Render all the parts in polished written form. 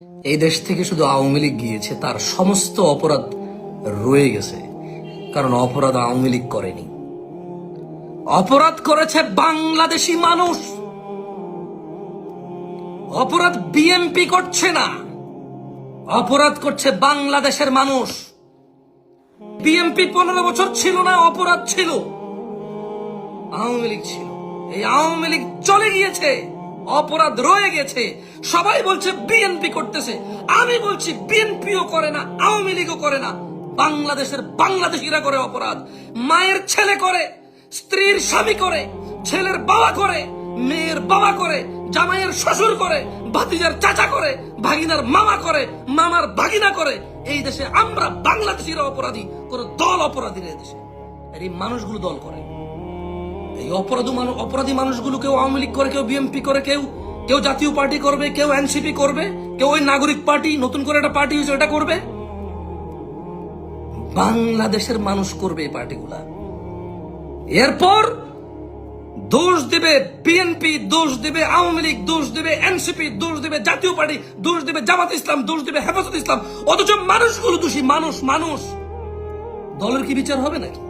এই দেশ থেকে শুধু আওয়ামী লীগ গিয়েছে, তার সমস্ত অপরাধ রয়ে গেছে। কারণ অপরাধ আওয়ামী লীগ করেনি, অপরাধ করেছে বাংলাদেশি মানুষ। অপরাধ বিএনপি করছে না, অপরাধ করছে বাংলাদেশের মানুষ। বিএনপি 15 বছর ছিল না, অপরাধ ছিল, আওয়ামী লীগ ছিল। এই আওয়ামী লীগ চলে গিয়েছে, অপরাধ রয়ে গেছে। সবাই বলছে বিএনপি করতেছে, আমি বলছি বিএনপিও করে না, আওয়ামী লীগও করে না, বাংলাদেশের বাংলাদেশিরা করে অপরাধ। মায়ের ছেলে করে, স্ত্রীর স্বামী করে, ছেলের বাবা করে, মেয়ের বাবা করে, জামাইয়ের শ্বশুর করে, ভাতিজার চাচা করে, ভাগিনার মামা করে, মামার ভাগিনা করে। এই দেশে আমরা বাংলাদেশিরা অপরাধী, কোন দল অপরাধী নেই দেশে। এই মানুষগুলো দল করে, এই অপরাধী মানুষগুলো কেউ আওয়ামী লীগ করে, কেউ বিএনপি করে, কেউ জাতীয় পার্টি করবে, কেউ এনসিপি করবে, কেউ ওই নাগরিক পার্টি নতুন করে একটা পার্টি হয়েছে এটা করবে। বাংলাদেশের মানুষ করবে এই পার্টিগুলা। এরপর দোষ দেবে বিএনপি, দোষ দেবে আওয়ামী লীগ, দোষ দেবে এনসিপি, দোষ দেবে জাতীয় পার্টি, দোষ দেবে জামাত ইসলাম, দোষ দেবে হেফাজত ইসলাম। অথচ মানুষগুলো দোষী। মানুষ দলের কি বিচার হবে নাকি?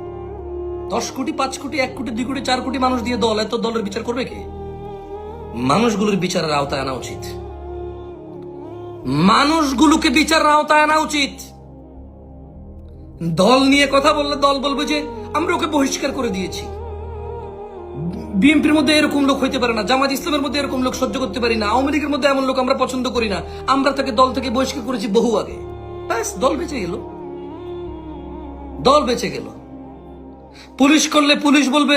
10 কোটি, 5 কোটি, 1 কোটি, 2 কোটি, 4 কোটি মানুষ দিয়ে দল, এত দলের বিচার করবে কে? মানুষগুলোর বিচারের আওতায় আনা উচিত, মানুষগুলোকে বিচারের আওতায় আনা উচিত। দল নিয়ে কথা বললে দল বলবে যে আমরা ওকে বহিষ্কার করে দিয়েছি। বিএনপির মধ্যে এরকম লোক হইতে পারে না, জামাত ইসলামের মধ্যে এরকম লোক সহ্য করতে পারি না, আওয়ামী লীগের মধ্যে এমন লোক আমরা পছন্দ করি না, আমরা তাকে দল থেকে বহিষ্কার করেছি বহু আগে। ব্যাস, দল বেঁচে গেল, দল বেঁচে গেল। পুলিশ করলে পুলিশ বলবে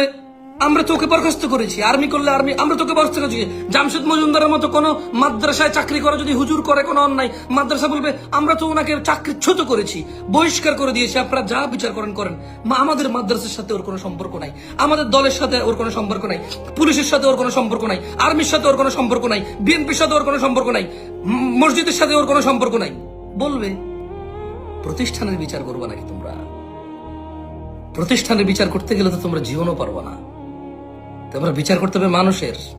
আমরা তোকে বরখাস্ত করেছি, আর্মি করলে আর্মি আমরা তোকে বরখাস্ত করেছি। জামশেদ মজুমদারের মতো কোন মাদ্রাসায় চাকরি করে যদি হুজুর করে কোনো অন্যায়, মাদ্রাসা বলবে আমরা তো ওনাকে চাকরিচ্যুত করেছি, বহিষ্কার করে দিয়েছি, আপনারা যা বিচার করেন। আমাদের মাদ্রাসার সাথে ওর কোনো সম্পর্ক নাই, আমাদের দলের সাথে ওর কোনো সম্পর্ক নাই, পুলিশের সাথে ওর কোনো সম্পর্ক নাই, আর্মির সাথে ওর কোনো সম্পর্ক নাই, বিএনপির সাথে ওর কোনো সম্পর্ক নাই, মসজিদের সাথে ওর কোনো সম্পর্ক নাই। বলবে প্রতিষ্ঠানের বিচার করবে নাকি তোমরা? প্রতিষ্ঠানের বিচার করতে গেলে তো তোমরা জীবনও পারবো না, তোমরা বিচার করতে হবে মানুষের।